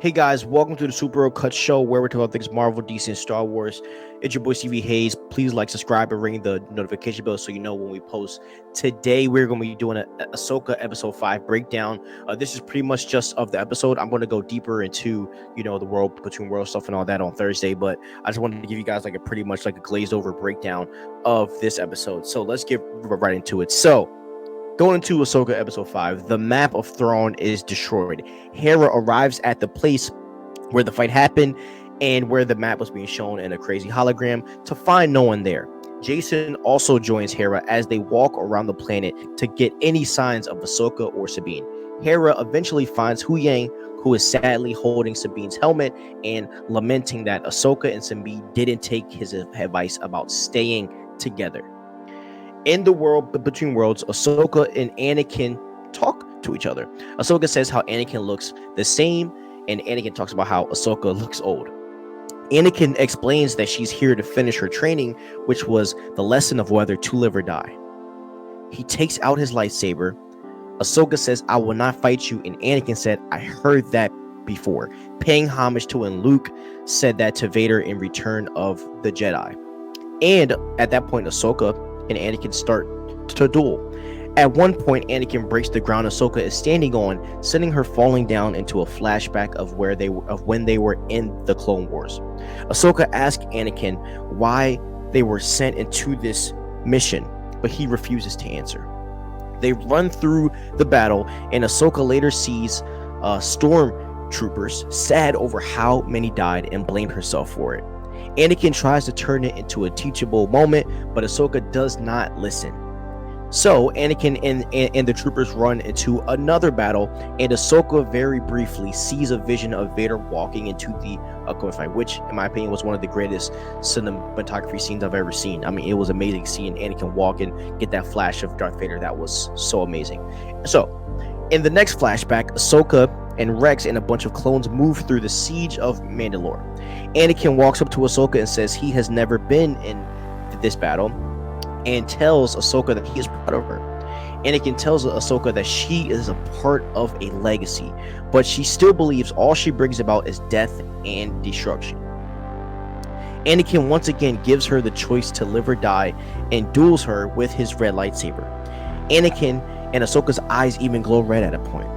Hey guys, welcome to the Ashoka Show where we talk about things Marvel, DC, and Star Wars. It's your boy CV Hayes. Please like, subscribe, and ring the notification bell so you know when we post. Today we're going to be doing a Ahsoka episode 5 breakdown. This is pretty much just of the episode. I'm going to go deeper into the world between world stuff and all that on Thursday, but I just wanted to give you guys like a pretty much like a glazed over breakdown of this episode. So let's get right into it. So going into Ahsoka episode 5, the map of Thrawn is destroyed. Hera arrives at the place where the fight happened and where the map was being shown in a crazy hologram to find no one there. Jason also joins Hera as they walk around the planet to get any signs of Ahsoka or Sabine. Hera eventually finds Huyang, who is sadly holding Sabine's helmet and lamenting that Ahsoka and Sabine didn't take his advice about staying together. In the world between worlds, Ahsoka and Anakin talk to each other. Ahsoka says how Anakin looks the same, and Anakin talks about how Ahsoka looks old. Anakin explains that she's here to finish her training, which was the lesson of whether to live or die. He takes out his lightsaber. Ahsoka says, "I will not fight you," and Anakin said, "I heard that before," paying homage to when Luke said that to Vader in Return of the Jedi. And at that point, Ahsoka and Anakin start to duel. At one point, Anakin breaks the ground Ahsoka is standing on, sending her falling down into a flashback of when they were in the Clone Wars. Ahsoka asks Anakin why they were sent into this mission, but he refuses to answer. They run through the battle, and Ahsoka later sees stormtroopers, sad over how many died, and blamed herself for it. Anakin tries to turn it into a teachable moment, but Ahsoka does not listen. So Anakin and the troopers run into another battle, and Ahsoka very briefly sees a vision of Vader walking into the upcoming fight, which in my opinion was one of the greatest cinematography scenes I've ever seen. I mean, it was amazing seeing Anakin walk and get that flash of Darth Vader. That was so amazing. So in the next flashback, Ahsoka and Rex and a bunch of clones move through the siege of Mandalore. Anakin walks up to Ahsoka and says he has never been in this battle and tells Ahsoka that he is proud of her. Anakin tells Ahsoka that she is a part of a legacy, but she still believes all she brings about is death and destruction. Anakin once again gives her the choice to live or die and duels her with his red lightsaber. Anakin and Ahsoka's eyes even glow red at a point.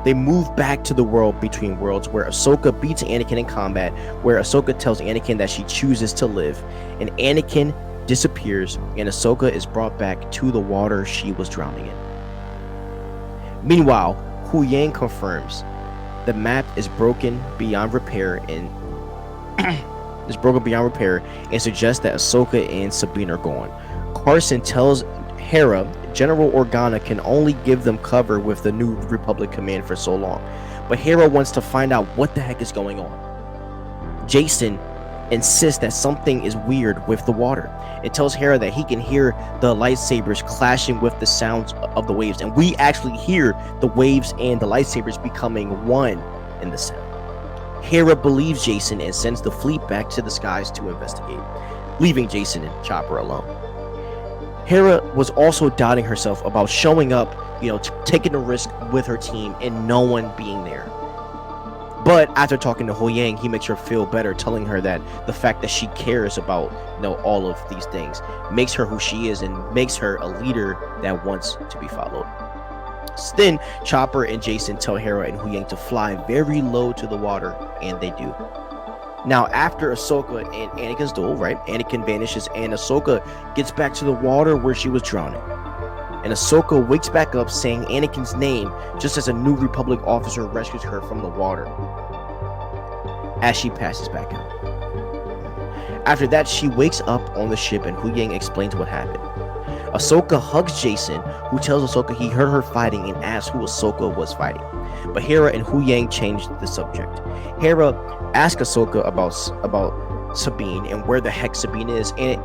They move back to the world between worlds where Ahsoka beats Anakin in combat, where Ahsoka tells Anakin that she chooses to live, and Anakin disappears and Ahsoka is brought back to the water she was drowning in. Meanwhile, Huyang confirms the map is broken beyond repair and suggests that Ahsoka and Sabine are gone. Carson tells Hera General Organa can only give them cover with the New Republic command for so long, but Hera wants to find out what the heck is going on. Jason insists that something is weird with the water. It tells Hera that he can hear the lightsabers clashing with the sounds of the waves, and we actually hear the waves and the lightsabers becoming one in the sound. Hera believes Jason and sends the fleet back to the skies to investigate, leaving Jason and Chopper alone. Hera was also doubting herself about showing up, taking a risk with her team and no one being there. But after talking to Huyang, he makes her feel better, telling her that the fact that she cares about, all of these things makes her who she is and makes her a leader that wants to be followed. So then Chopper and Jason tell Hera and Huyang to fly very low to the water, and they do. Now, after Ahsoka and Anakin's duel, Anakin vanishes and Ahsoka gets back to the water where she was drowning. And Ahsoka wakes back up saying Anakin's name just as a New Republic officer rescues her from the water as she passes back out. After that, she wakes up on the ship and Huyang explains what happened. Ahsoka hugs Jason, who tells Ahsoka he heard her fighting and asks who Ahsoka was fighting. But Hera and Huyang changed the subject. Hera asks Ahsoka about Sabine and where the heck Sabine is, and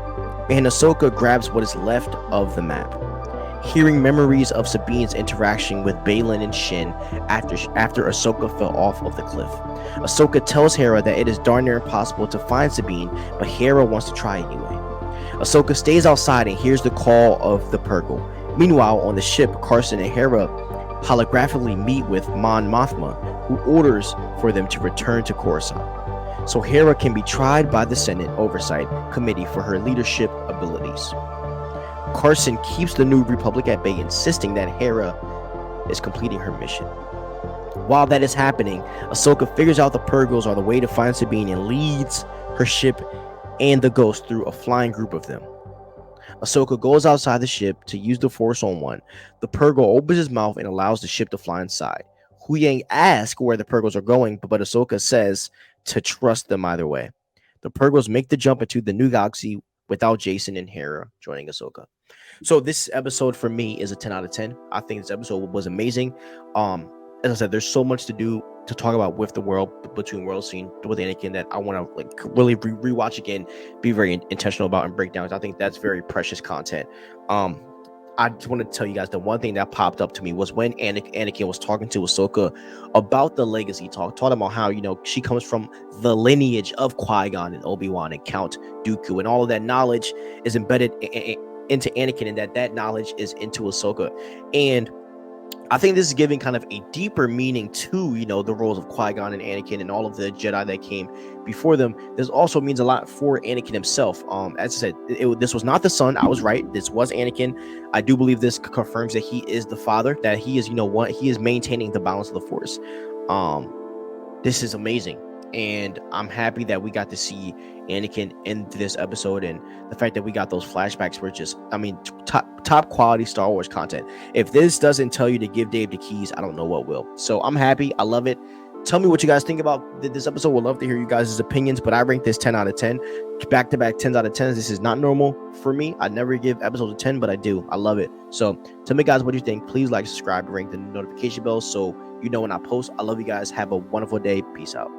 Ahsoka grabs what is left of the map. Hearing memories of Sabine's interaction with Baylan and Shin after Ahsoka fell off of the cliff. Ahsoka tells Hera that it is darn near impossible to find Sabine, but Hera wants to try anyway. Ahsoka stays outside and hears the call of the Purgle. Meanwhile, on the ship, Carson and Hera holographically meet with Mon Mothma, who orders for them to return to Coruscant, so Hera can be tried by the Senate Oversight Committee for her leadership abilities. Carson keeps the New Republic at bay, insisting that Hera is completing her mission. While that is happening, Ahsoka figures out the Purgles are the way to find Sabine and leads her ship and the Ghost through a flying group of them. Ahsoka goes outside the ship to use the Force on one. The Purgle opens his mouth and allows the ship to fly inside. Huyang asks where the Purgles are going, but Ahsoka says to trust them either way. The Purgles make the jump into the new galaxy without Jason and Hera joining Ahsoka. So this episode for me is a 10 out of 10. I think this episode was amazing. As I said, there's so much to do to talk about with the world, between world scene with Anakin, that I want to like really rewatch again, be very intentional about and break down. I think that's very precious content. I just want to tell you guys the one thing that popped up to me was when Anakin was talking to Ahsoka about the legacy talking about how, you know, she comes from the lineage of Qui-Gon and Obi-Wan and Count Dooku, and all of that knowledge is embedded into Anakin, and that knowledge is into Ahsoka. And I think this is giving kind of a deeper meaning to, you know, the roles of Qui-Gon and Anakin and all of the Jedi that came before them. This also means a lot for Anakin himself. As I said, this was not the son. I was right. This was Anakin. I do believe this confirms that he is the father, that he is, you know what, he is maintaining the balance of the Force. This is amazing. And I'm happy that we got to see Anakin in this episode, and the fact that we got those flashbacks were just, I mean, top quality Star Wars content. If this doesn't tell you to give Dave the keys, I don't know what will. So I'm happy. I love it. Tell me what you guys think about this episode. We'd love to hear you guys' opinions, but I rank this 10 out of 10. Back-to-back 10s out of 10s. This is not normal for me. I never give episodes a 10, but I do. I love it. So tell me, guys, what you think. Please like, subscribe, ring the notification bell so you know when I post. I love you guys. Have a wonderful day. Peace out.